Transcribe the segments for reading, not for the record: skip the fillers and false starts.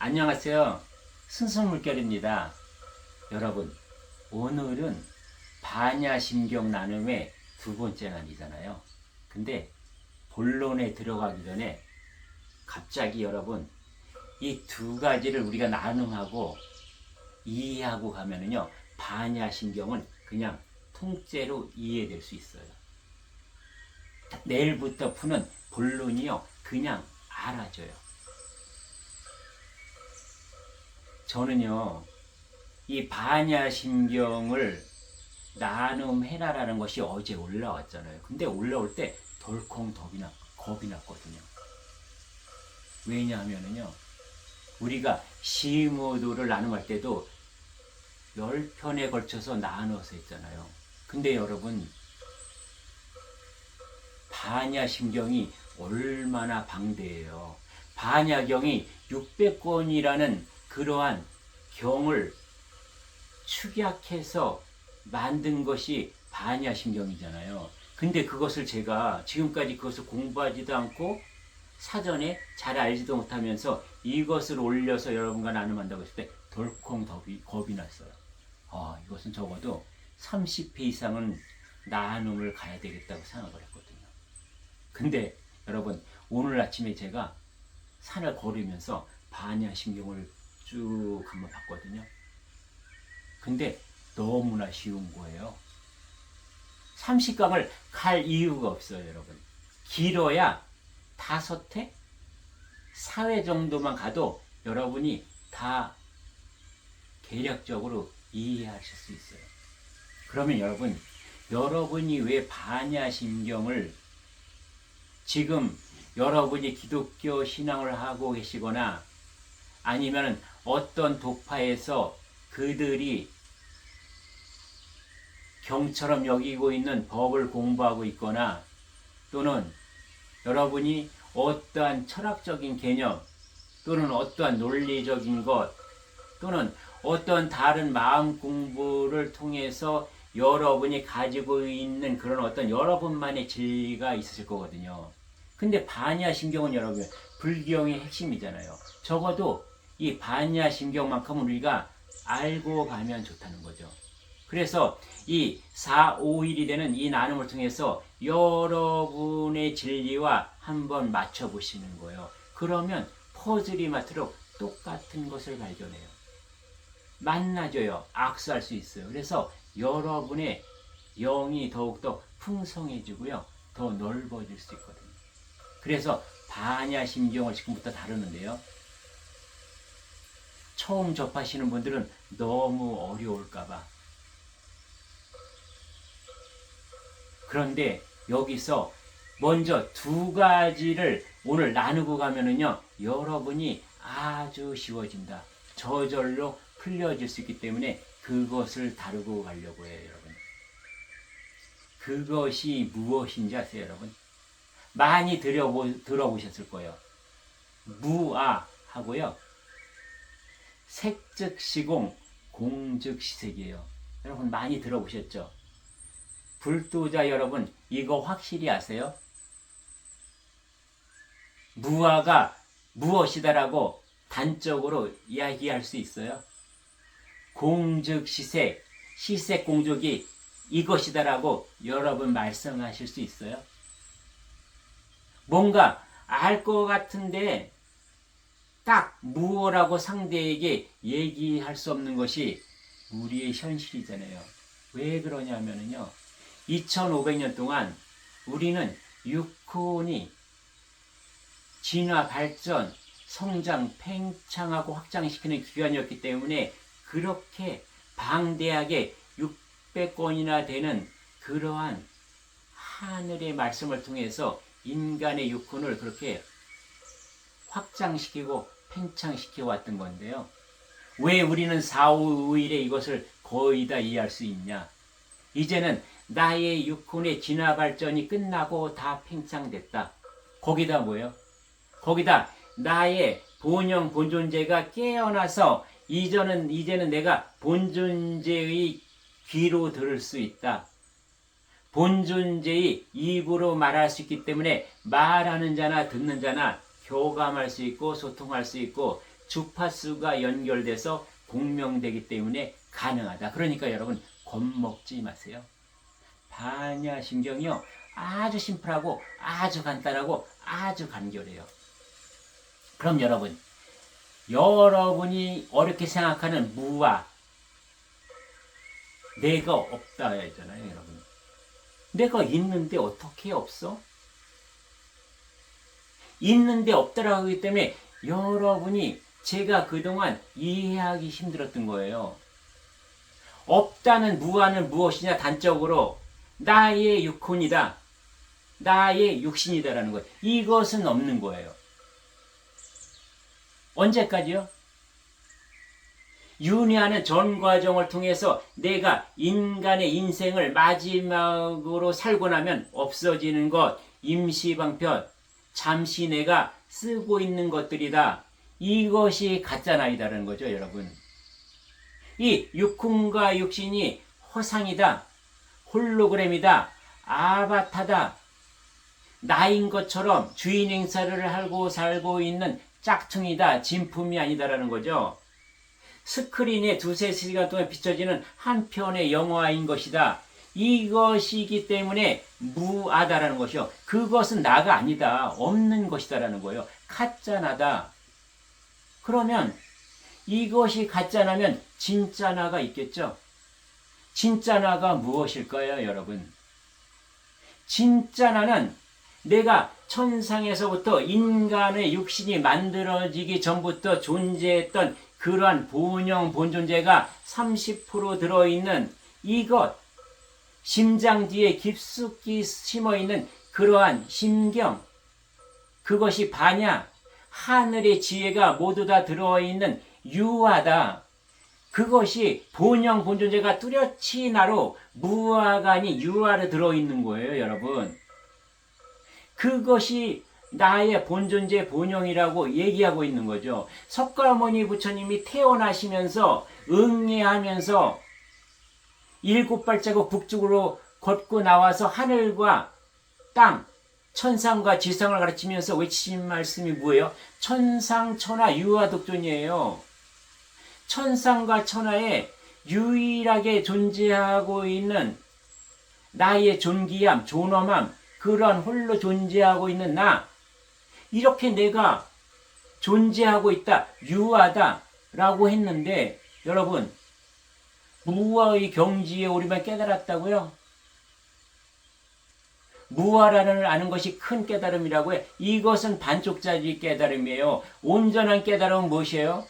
안녕하세요. 순수물결입니다. 여러분, 오늘은 반야심경 나눔의 두 번째 날이잖아요. 근데 본론에 들어가기 전에 갑자기 여러분, 이 두 가지를 우리가 나눔하고 이해하고 가면은요, 반야심경은 그냥 통째로 이해될 수 있어요. 내일부터 푸는 본론이요, 그냥 알아줘요. 저는요, 이 반야심경을 나눔해라라는 것이 어제 올라왔잖아요. 근데 올라올 때 덜컹 겁이 났거든요. 왜냐하면요, 우리가 시무도를 나눔할 때도 10편에 걸쳐서 나눠서 했잖아요. 근데 여러분, 반야심경이 얼마나 방대해요. 반야경이 600권이라는 그러한 경을 축약해서 만든 것이 반야심경이잖아요. 근데 그것을 제가 지금까지 그것을 공부하지도 않고 사전에 잘 알지도 못하면서 이것을 올려서 여러분과 나눔한다고 했을 때 덜컹 겁이 났어요. 이것은 적어도 30회 이상은 나눔을 가야 되겠다고 생각을 했거든요. 근데 여러분, 오늘 아침에 제가 산을 걸으면서 반야심경을 쭉 한번 봤거든요. 근데 너무나 쉬운 거예요. 30강을 갈 이유가 없어요, 여러분. 길어야 5회, 4회 정도만 가도 여러분이 다 계략적으로 이해하실 수 있어요. 그러면 여러분이 왜 반야심경을 지금 여러분이 기독교 신앙을 하고 계시거나 아니면 어떤 독파에서 그들이 경처럼 여기고 있는 법을 공부하고 있거나 또는 여러분이 어떠한 철학적인 개념 또는 어떠한 논리적인 것 또는 어떤 다른 마음 공부를 통해서 여러분이 가지고 있는 그런 어떤 여러분만의 진리가 있으실 거거든요. 근데 반야심경은 여러분 불경의 핵심이잖아요. 적어도 이 반야심경만큼은 우리가 알고 가면 좋다는 거죠. 그래서 이 4, 5일이 되는 이 나눔을 통해서 여러분의 진리와 한번 맞춰보시는 거예요. 그러면 퍼즐이 맞도록 똑같은 것을 발견해요. 만나줘요. 악수할 수 있어요. 그래서 여러분의 영이 더욱더 풍성해지고요. 더 넓어질 수 있거든요. 그래서 반야심경을 지금부터 다루는데요. 처음 접하시는 분들은 너무 어려울까봐. 그런데 여기서 먼저 두 가지를 오늘 나누고 가면은요, 여러분이 아주 쉬워진다. 저절로 풀려질 수 있기 때문에 그것을 다루고 가려고 해요, 여러분. 그것이 무엇인지 아세요, 여러분? 많이 들어보셨을 거예요. 무아하고요. 색즉시공, 공즉시색이에요. 여러분 많이 들어보셨죠? 불도자 여러분, 이거 확실히 아세요? 무아가 무엇이다라고 단적으로 이야기할 수 있어요? 공즉시색, 시색공적이 이것이다라고 여러분 말씀하실 수 있어요? 뭔가 알 것 같은데 딱 무엇라고 상대에게 얘기할 수 없는 것이 우리의 현실이잖아요. 왜 그러냐면요. 2500년 동안 우리는 육혼이 진화, 발전, 성장, 팽창하고 확장시키는 기관이었기 때문에 그렇게 방대하게 600권이나 되는 그러한 하늘의 말씀을 통해서 인간의 육혼을 그렇게 확장시키고 팽창시켜 왔던 건데요. 왜 우리는 4, 5일에 이것을 거의 다 이해할 수 있냐? 이제는 나의 육혼의 진화 발전이 끝나고 다 팽창됐다. 거기다 뭐예요? 거기다 나의 본영 본존재가 깨어나서 이제는 내가 본존재의 귀로 들을 수 있다. 본존재의 입으로 말할 수 있기 때문에 말하는 자나 듣는 자나 교감할 수 있고 소통할 수 있고 주파수가 연결돼서 공명되기 때문에 가능하다. 그러니까 여러분 겁먹지 마세요. 반야심경이요. 아주 심플하고 아주 간단하고 아주 간결해요. 그럼 여러분이 어렵게 생각하는 무와 내가 없다 했잖아요, 여러분. 내가 있는데 어떻게 없어? 있는데 없다라고 하기 때문에 여러분이 제가 그동안 이해하기 힘들었던 거예요. 없다는 무아는 무엇이냐? 단적으로 나의 육혼이다. 나의 육신이다라는 거예요. 이것은 없는 거예요. 언제까지요? 윤회하는 전 과정을 통해서 내가 인간의 인생을 마지막으로 살고 나면 없어지는 것, 임시방편, 잠시 내가 쓰고 있는 것들이다. 이것이 가짜나이다라는 거죠, 여러분. 이 육혼과 육신이 허상이다, 홀로그램이다, 아바타다, 나인 것처럼 주인 행사를 하고 살고 있는 짝퉁이다, 진품이 아니다라는 거죠. 스크린에 2-3시간 동안 비춰지는 한 편의 영화인 것이다. 이것이기 때문에 무아다라는 것이요. 그것은 나가 아니다. 없는 것이다라는 거예요. 가짜나다. 그러면 이것이 가짜나면 진짜나가 있겠죠? 진짜나가 무엇일까요, 여러분? 진짜나는 내가 천상에서부터 인간의 육신이 만들어지기 전부터 존재했던 그러한 본영, 본존재가 30% 들어있는 이것, 심장 뒤에 깊숙이 심어있는 그러한 심경, 그것이 반야, 하늘의 지혜가 모두 다 들어있는 유아다. 그것이 본영, 본존재가 뚜렷이 나로 무아가 아닌 유아로 들어있는 거예요, 여러분. 그것이 나의 본존재 본영이라고 얘기하고 있는 거죠. 석가모니 부처님이 태어나시면서 응애하면서 7발자국 북쪽으로 걷고 나와서 하늘과 땅, 천상과 지상을 가르치면서 외치신 말씀이 뭐예요? 천상, 천하, 유아 독존이에요. 천상과 천하에 유일하게 존재하고 있는 나의 존귀함, 존엄함, 그러한 홀로 존재하고 있는 나, 이렇게 내가 존재하고 있다, 유아다 라고 했는데 여러분, 무아의 경지에 우리만 깨달았다고요? 무아라는 아는 것이 큰 깨달음이라고 해. 이것은 반쪽짜리 깨달음이에요. 온전한 깨달음은 무엇이에요?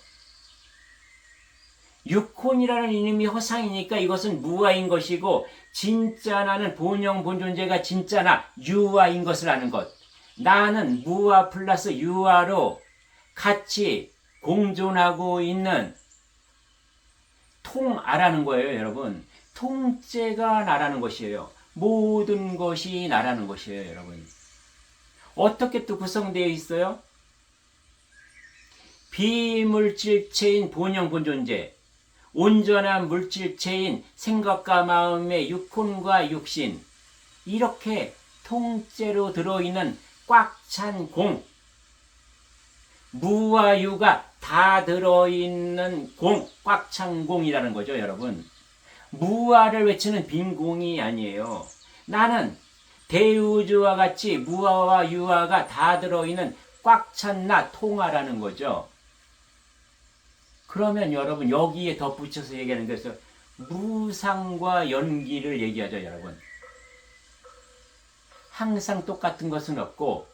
육혼이라는 이름이 허상이니까 이것은 무아인 것이고, 진짜 나는 본영 본존재가 진짜 나 유아인 것을 아는 것. 나는 무아 플러스 유아로 같이 공존하고 있는 통아라는 거예요, 여러분. 통째가 나라는 것이에요. 모든 것이 나라는 것이에요, 여러분. 어떻게 또 구성되어 있어요? 비물질체인 본영 본존재, 온전한 물질체인 생각과 마음의 육혼과 육신, 이렇게 통째로 들어있는 꽉 찬 공, 무와 유가 다 들어있는 공, 꽉 찬 공이라는 거죠, 여러분. 무아를 외치는 빈 공이 아니에요. 나는 대우주와 같이 무아와 유아가 다 들어있는 꽉 찬 나 통아라는 거죠. 그러면 여러분 여기에 덧붙여서 얘기하는 것은 무상과 연기를 얘기하죠, 여러분. 항상 똑같은 것은 없고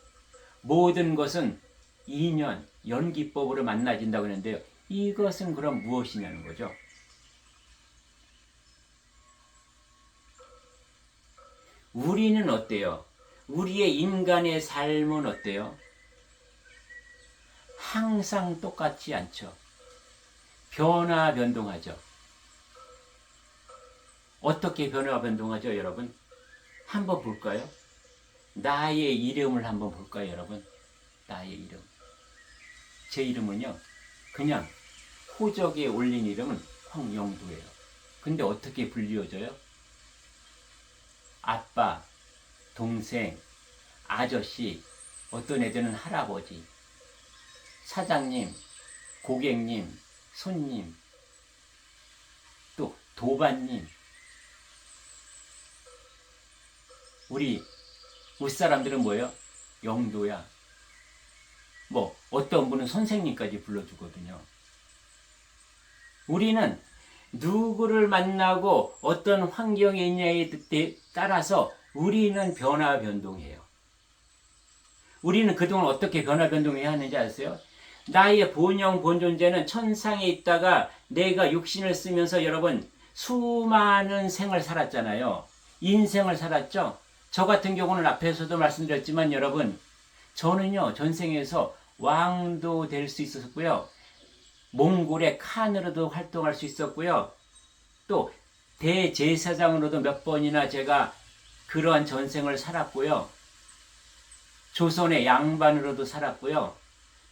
모든 것은 인연, 연기법으로 만나진다고 하는데요. 이것은 그럼 무엇이냐는 거죠. 우리는 어때요? 우리의 인간의 삶은 어때요? 항상 똑같지 않죠. 변화 변동하죠. 어떻게 변화 변동하죠, 여러분? 한번 볼까요? 나의 이름을 한번 볼까요, 여러분? 나의 이름. 제 이름은요, 그냥 호적에 올린 이름은 황영두예요. 근데 어떻게 불리워져요? 아빠, 동생, 아저씨, 어떤 애들은 할아버지, 사장님, 고객님, 손님, 또 도반님, 우리 사람들은 뭐예요? 영도야. 뭐 어떤 분은 선생님까지 불러주거든요. 우리는 누구를 만나고 어떤 환경에 있냐에 따라서 우리는 변화 변동해요. 우리는 그동안 어떻게 변화 변동해야 하는지 아세요? 나의 본영 본존재는 천상에 있다가 내가 육신을 쓰면서 여러분 수많은 생을 살았잖아요. 인생을 살았죠. 저 같은 경우는 앞에서도 말씀드렸지만 여러분, 저는요 전생에서 왕도 될 수 있었고요, 몽골의 칸으로도 활동할 수 있었고요, 또 대제사장으로도 몇 번이나 제가 그러한 전생을 살았고요, 조선의 양반으로도 살았고요,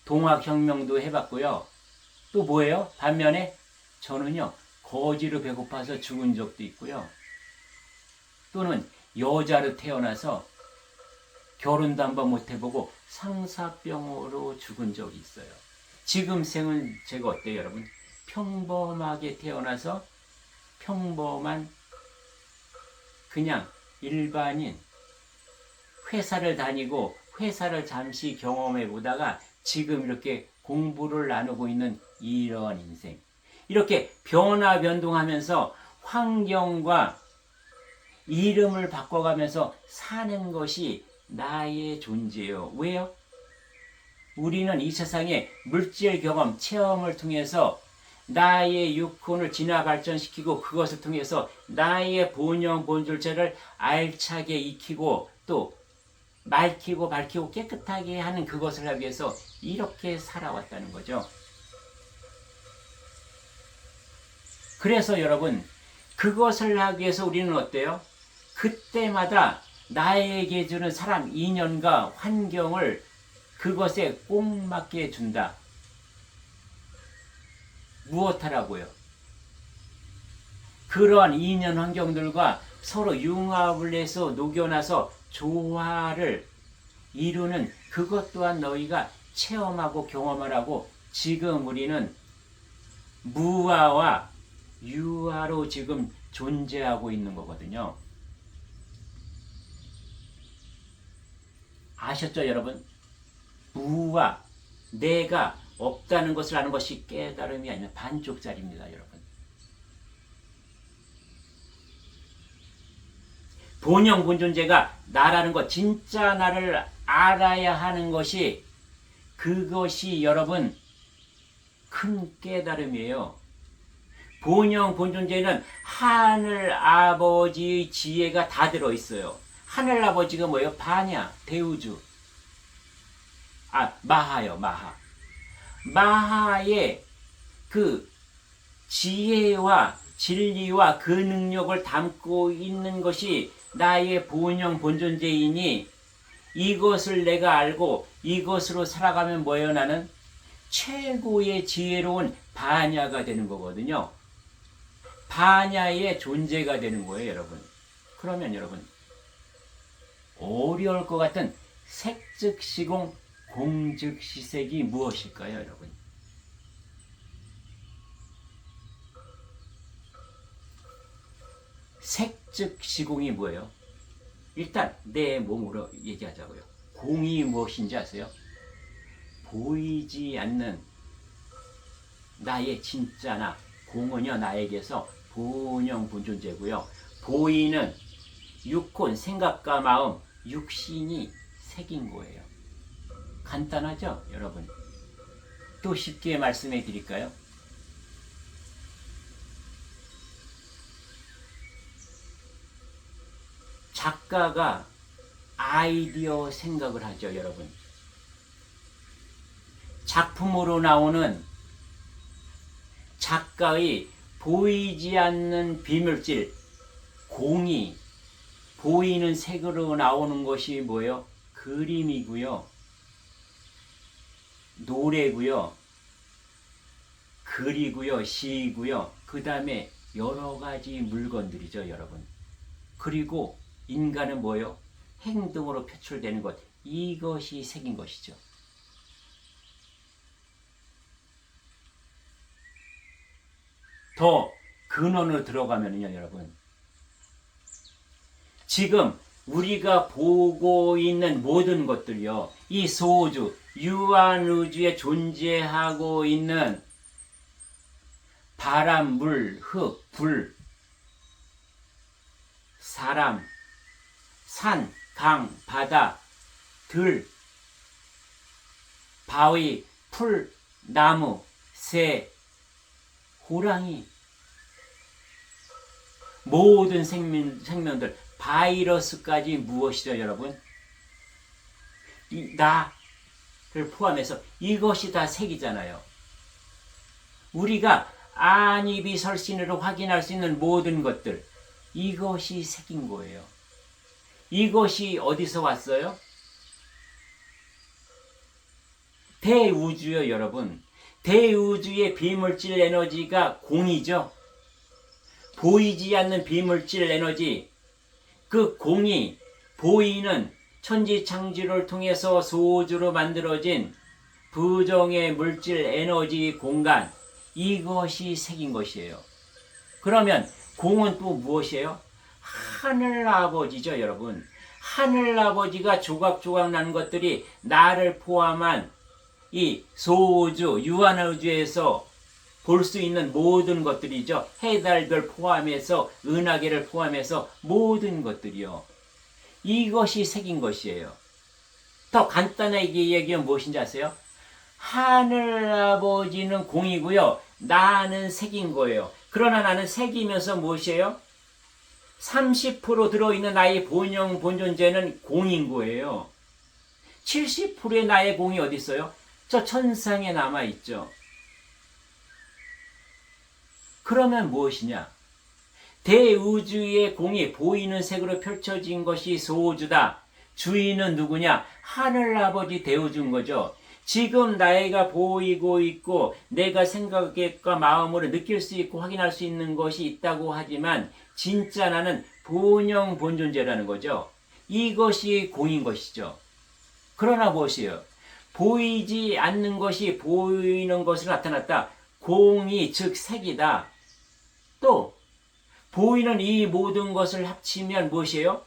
동학혁명도 해봤고요, 또 뭐예요? 반면에 저는요 거지로 배고파서 죽은 적도 있고요, 또는 여자로 태어나서 결혼도 한번 못 해보고 상사병으로 죽은 적이 있어요. 지금 생은 제가 어때요 여러분? 평범하게 태어나서 평범한 그냥 일반인, 회사를 다니고 회사를 잠시 경험해 보다가 지금 이렇게 공부를 나누고 있는 이런 인생. 이렇게 변화 변동하면서 환경과 이름을 바꿔가면서 사는 것이 나의 존재예요. 왜요? 우리는 이 세상에 물질 경험, 체험을 통해서 나의 육혼을 진화 발전시키고 그것을 통해서 나의 본영 본졸체를 알차게 익히고 또 맑히고 밝히고 깨끗하게 하는 그것을 하기 위해서 이렇게 살아왔다는 거죠. 그래서 여러분, 그것을 하기 위해서 우리는 어때요? 그때마다 나에게 주는 사람, 인연과 환경을 그것에 꼭 맞게 준다. 무엇하라고요? 그러한 인연 환경들과 서로 융합을 해서 녹여놔서 조화를 이루는 그것 또한 너희가 체험하고 경험을 하고, 지금 우리는 무아와 유아로 지금 존재하고 있는 거거든요. 아셨죠 여러분? 무와 내가 없다는 것을 아는 것이 깨달음이 아니면 반쪽짜리입니다 여러분. 본영 본존재가 나라는 것, 진짜 나를 알아야 하는 것이, 그것이 여러분 큰 깨달음이에요. 본영 본존재는 하늘 아버지의 지혜가 다 들어있어요. 하늘 아버지가 뭐예요? 반야, 대우주. 마하요, 마하. 마하의 그 지혜와 진리와 그 능력을 담고 있는 것이 나의 본영 본존재이니, 이것을 내가 알고 이것으로 살아가면 뭐예요? 나는 최고의 지혜로운 반야가 되는 거거든요. 반야의 존재가 되는 거예요 여러분. 그러면 여러분, 어려울 것 같은 색즉시공 공즉시색이 무엇일까요 여러분? 색즉시공이 뭐예요? 일단 내 몸으로 얘기하자고요. 공이 무엇인지 아세요? 보이지 않는 나의 진짜 나, 공은요 나에게서 본영 본존재고요. 보이는 육혼, 생각과 마음, 육신이 색인 거예요. 간단하죠 여러분? 또 쉽게 말씀해 드릴까요? 작가가 아이디어 생각을 하죠 여러분. 작품으로 나오는 작가의 보이지 않는 비물질, 공이 보이는 색으로 나오는 것이 뭐예요? 그림이고요, 노래고요, 글이고요, 시이고요, 그 다음에 여러 가지 물건들이죠 여러분. 그리고 인간은 뭐예요? 행동으로 표출되는 것, 이것이 색인 것이죠. 더 근원으로 들어가면요, 여러분. 지금 우리가 보고 있는 모든 것들요, 이 소우주, 유한우주에 존재하고 있는 바람, 물, 흙, 불, 사람, 산, 강, 바다, 들, 바위, 풀, 나무, 새, 호랑이, 모든 생명들, 바이러스까지 무엇이죠, 여러분? 나를 포함해서 이것이 다 색이잖아요. 우리가 안입이설신으로 확인할 수 있는 모든 것들, 이것이 색인 거예요. 이것이 어디서 왔어요? 대우주요, 여러분. 대우주의 비물질 에너지가 공이죠. 보이지 않는 비물질 에너지, 그 공이 보이는 천지창조를 통해서 소우주로 만들어진 부정의 물질 에너지 공간, 이것이 색인 것이에요. 그러면 공은 또 무엇이에요? 하늘아버지죠, 여러분. 하늘아버지가 조각조각 난 것들이 나를 포함한 이 소우주, 유한우주에서 볼 수 있는 모든 것들이죠. 해달별 포함해서, 은하계를 포함해서 모든 것들이요. 이것이 색인 것이에요. 더 간단하게 얘기하면 무엇인지 아세요? 하늘아버지는 공이고요. 나는 색인 거예요. 그러나 나는 색이면서 무엇이에요? 30% 들어있는 나의 본영, 본존재는 공인 거예요. 70%의 나의 공이 어디 있어요? 저 천상에 남아있죠. 그러면 무엇이냐? 대우주의 공이 보이는 색으로 펼쳐진 것이 소우주다. 주인은 누구냐? 하늘아버지 대우주인 거죠. 지금 나이가 보이고 있고 내가 생각과 마음으로 느낄 수 있고 확인할 수 있는 것이 있다고 하지만 진짜 나는 본영 본존재라는 거죠. 이것이 공인 것이죠. 그러나 무엇이에요? 보이지 않는 것이 보이는 것으로 나타났다. 공이 즉 색이다. 또 보이는 이 모든 것을 합치면 무엇이에요?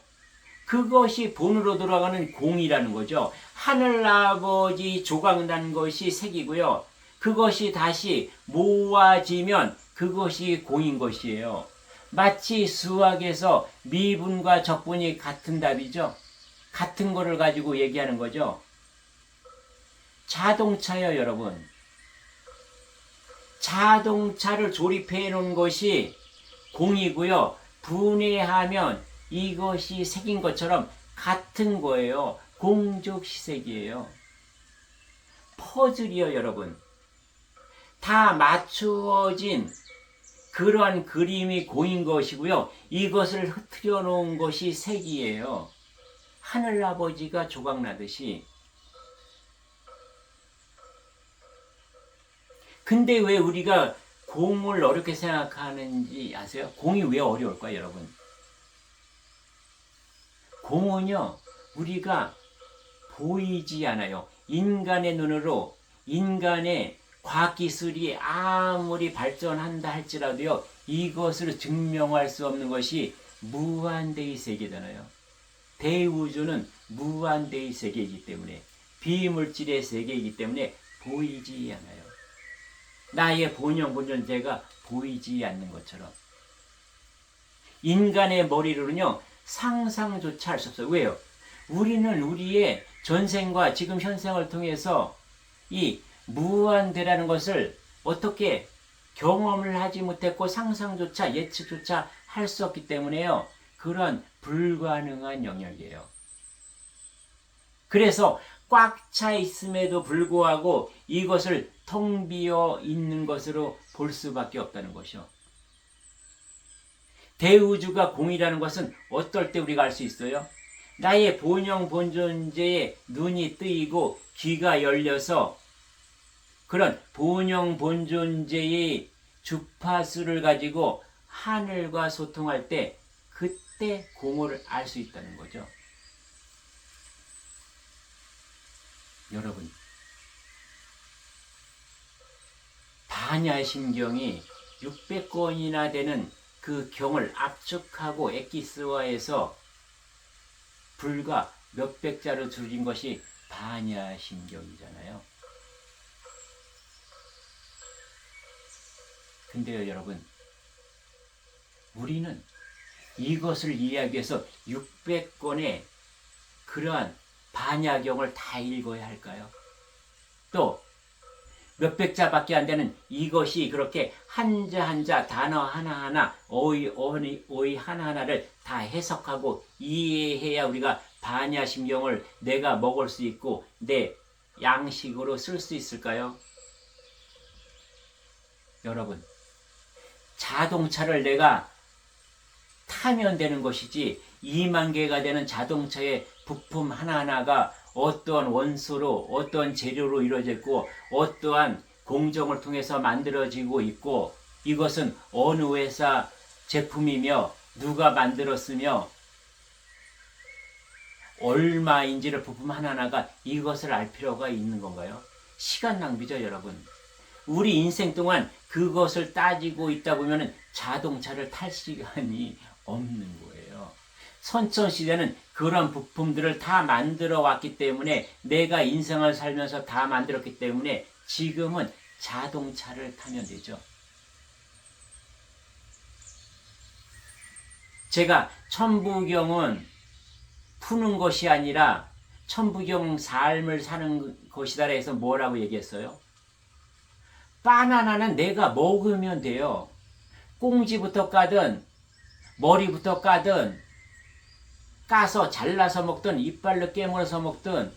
그것이 본으로 돌아가는 공이라는 거죠. 하늘아버지 조각난 것이 색이고요. 그것이 다시 모아지면 그것이 공인 것이에요. 마치 수학에서 미분과 적분이 같은 답이죠. 같은 거를 가지고 얘기하는 거죠. 자동차요, 여러분. 자동차를 조립해 놓은 것이 공이고요. 분해하면 이것이 색인 것처럼 같은 거예요. 공적시색이에요. 퍼즐이요, 여러분. 다 맞추어진 그러한 그림이 공인 것이고요. 이것을 흐트려 놓은 것이 색이에요. 하늘아버지가 조각나듯이. 근데 왜 우리가 공을 어렵게 생각하는지 아세요? 공이 왜 어려울까요, 여러분? 공은요, 우리가 보이지 않아요. 인간의 눈으로, 인간의 과학기술이 아무리 발전한다 할지라도요, 이것을 증명할 수 없는 것이 무한대의 세계잖아요. 대우주는 무한대의 세계이기 때문에, 비물질의 세계이기 때문에 보이지 않아요. 나의 본영, 본존재가 보이지 않는 것처럼. 인간의 머리로는요, 상상조차 할 수 없어요. 왜요? 우리는 우리의 전생과 지금 현생을 통해서 이 무한대라는 것을 어떻게 경험을 하지 못했고 상상조차 예측조차 할 수 없기 때문에요. 그런 불가능한 영역이에요. 그래서 꽉 차 있음에도 불구하고 이것을 텅 비어 있는 것으로 볼 수밖에 없다는 것이요. 대우주가 공이라는 것은 어떨 때 우리가 알 수 있어요? 나의 본영 본존재의 눈이 뜨이고 귀가 열려서 그런 본영 본존재의 주파수를 가지고 하늘과 소통할 때 그때 공을 알 수 있다는 거죠. 여러분, 반야심경이 600권이나 되는 그 경을 압축하고 엑기스화해서 불과 몇백 자로 줄인 것이 반야심경이잖아요. 근데요, 여러분, 우리는 이것을 이해하기 위해서 600권의 그러한 반야경을 다 읽어야 할까요? 또 몇백 자밖에 안 되는 이것이 그렇게 한자 한자 단어 하나하나 어휘 하나하나를 다 해석하고 이해해야 우리가 반야심경을 내가 먹을 수 있고 내 양식으로 쓸 수 있을까요? 여러분, 자동차를 내가 타면 되는 것이지 2만 개가 되는 자동차의 부품 하나하나가 어떠한 원소로 어떠한 재료로 이루어져 있고 어떠한 공정을 통해서 만들어지고 있고 이것은 어느 회사 제품이며 누가 만들었으며 얼마인지를 부품 하나하나가 이것을 알 필요가 있는 건가요? 시간 낭비죠, 여러분. 우리 인생 동안 그것을 따지고 있다 보면 자동차를 탈 시간이 없는 거예요. 선천시대는 그런 부품들을 다 만들어 왔기 때문에 내가 인생을 살면서 다 만들었기 때문에 지금은 자동차를 타면 되죠. 제가 천부경은 푸는 것이 아니라 천부경 삶을 사는 것이다 해서 뭐라고 얘기했어요? 바나나는 내가 먹으면 돼요. 꽁지부터 까든 머리부터 까든 까서 잘라서 먹든 이빨로 깨물어서 먹든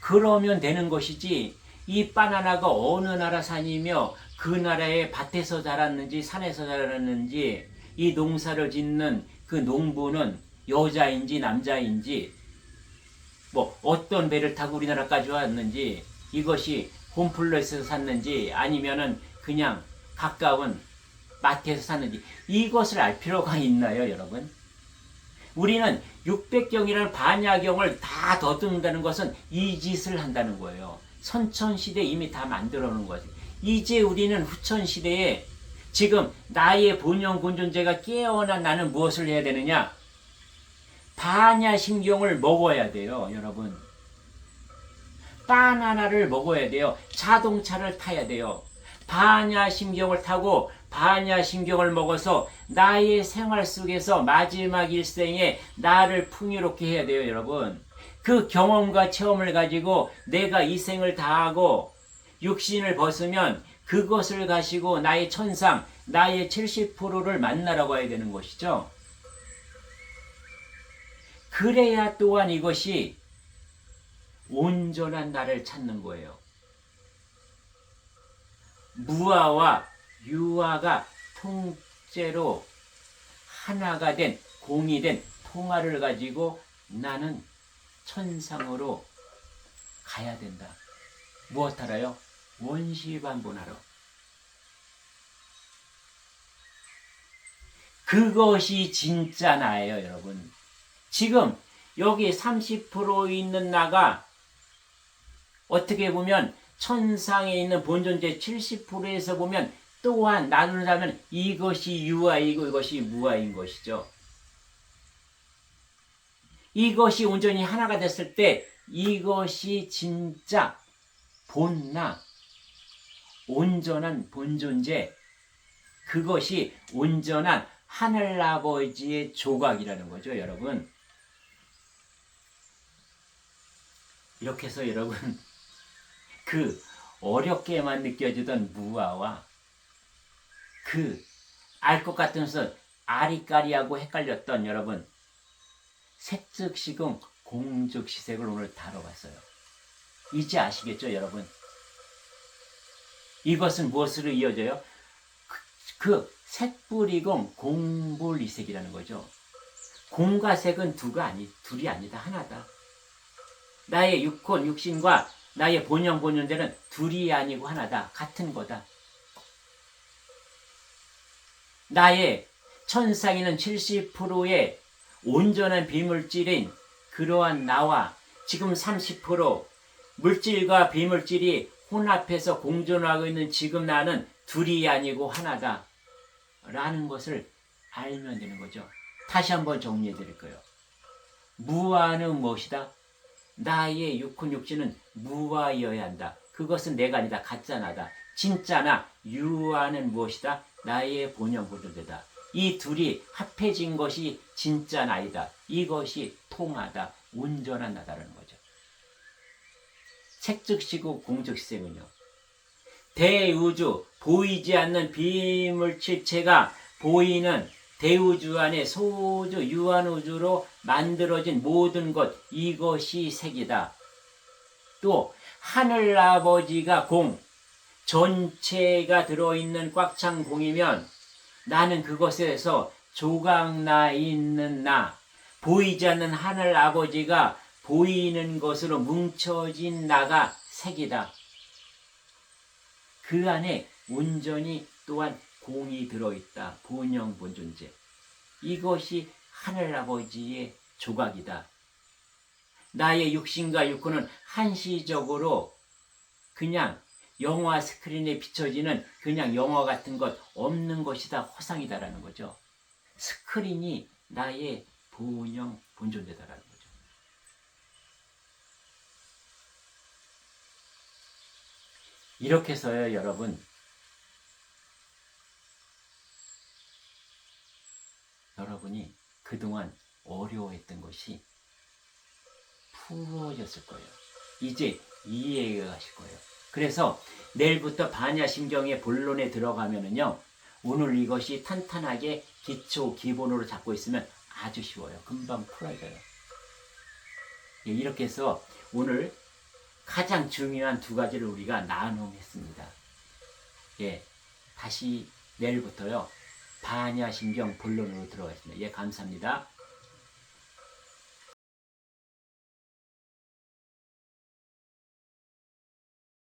그러면 되는 것이지 이 바나나가 어느 나라 산이며 그 나라의 밭에서 자랐는지 산에서 자랐는지 이 농사를 짓는 그 농부는 여자인지 남자인지 뭐 어떤 배를 타고 우리나라까지 왔는지 이것이 홈플러스에서 샀는지 아니면은 그냥 가까운 마트에서 샀는지 이것을 알 필요가 있나요, 여러분? 우리는 600경이라는 반야경을 다 더듬는다는 것은 이 짓을 한다는 거예요. 선천시대 이미 다 만들어 놓은 거지. 이제 우리는 후천시대에 지금 나의 본영 본존재가 깨어난 나는 무엇을 해야 되느냐? 반야심경을 먹어야 돼요, 여러분. 바나나를 먹어야 돼요. 자동차를 타야 돼요. 반야심경을 타고 반야심경을 먹어서 나의 생활 속에서 마지막 일생에 나를 풍요롭게 해야 돼요, 여러분. 그 경험과 체험을 가지고 내가 이 생을 다하고 육신을 벗으면 그것을 가지고 나의 천상, 나의 70%를 만나러 가야 되는 것이죠. 그래야 또한 이것이 온전한 나를 찾는 거예요. 무아와 유아가 통째로 하나가 된 공이 된 통화를 가지고 나는 천상으로 가야 된다. 무엇 하러요? 원시반본하러. 그것이 진짜 나예요, 여러분. 지금 여기 30% 있는 나가 어떻게 보면 천상에 있는 본존재 70%에서 보면 또한 나누자면 이것이 유아이고 이것이 무아인 것이죠. 이것이 온전히 하나가 됐을 때 이것이 진짜 본나, 온전한 본존재, 그것이 온전한 하늘아버지의 조각이라는 거죠, 여러분. 이렇게 해서 여러분 그 어렵게만 느껴지던 무아와 그 알 것 같으면서 아리까리하고 헷갈렸던 여러분 색즉시공 공즉시색을 오늘 다뤄봤어요. 이제 아시겠죠, 여러분? 이것은 무엇으로 이어져요? 그 색불이공 공불이색이라는 거죠. 공과 색은 둘이 아니다, 하나다. 나의 육혼, 육신과 나의 본영, 본존재는 둘이 아니고 하나다. 같은 거다. 나의 천상에는 70%의 온전한 비물질인 그러한 나와 지금 30% 물질과 비물질이 혼합해서 공존하고 있는 지금 나는 둘이 아니고 하나다 라는 것을 알면 되는 거죠. 다시 한번 정리해 드릴 거예요. 무아는 무엇이다? 나의 육혼 육신은 무아이어야 한다. 그것은 내가 아니다. 가짜나다. 진짜나 유아는 무엇이다? 나의 본영 보존되다. 이 둘이 합해진 것이 진짜 나이다. 이것이 통하다. 온전한 나다라는 거죠. 색즉시고 공즉시생은요. 대우주, 보이지 않는 비물질체가 보이는 대우주 안에 소우주, 유한우주로 만들어진 모든 것, 이것이 색이다. 또 하늘아버지가 공, 전체가 들어있는 꽉 찬 공이면 나는 그것에서 조각나 있는 나, 보이지 않는 하늘아버지가 보이는 것으로 뭉쳐진 나가 색이다. 그 안에 온전히 또한 공이 들어있다. 본영 본존재. 이것이 하늘아버지의 조각이다. 나의 육신과 육혼은 한시적으로 그냥 영화 스크린에 비춰지는 그냥 영화 같은 것 없는 것이다. 허상이다라는 거죠. 스크린이 나의 본영 본존재다라는 거죠. 이렇게 해서요, 여러분이 그동안 어려워했던 것이 풀어졌을 거예요. 이제 이해가 가실 거예요. 그래서 내일부터 반야심경의 본론에 들어가면은요, 오늘 이것이 탄탄하게 기초, 기본으로 잡고 있으면 아주 쉬워요. 금방 풀어져요. 예, 이렇게 해서 오늘 가장 중요한 두 가지를 우리가 나눔했습니다. 예, 다시 내일부터요, 반야심경 본론으로 들어가겠습니다. 예, 감사합니다.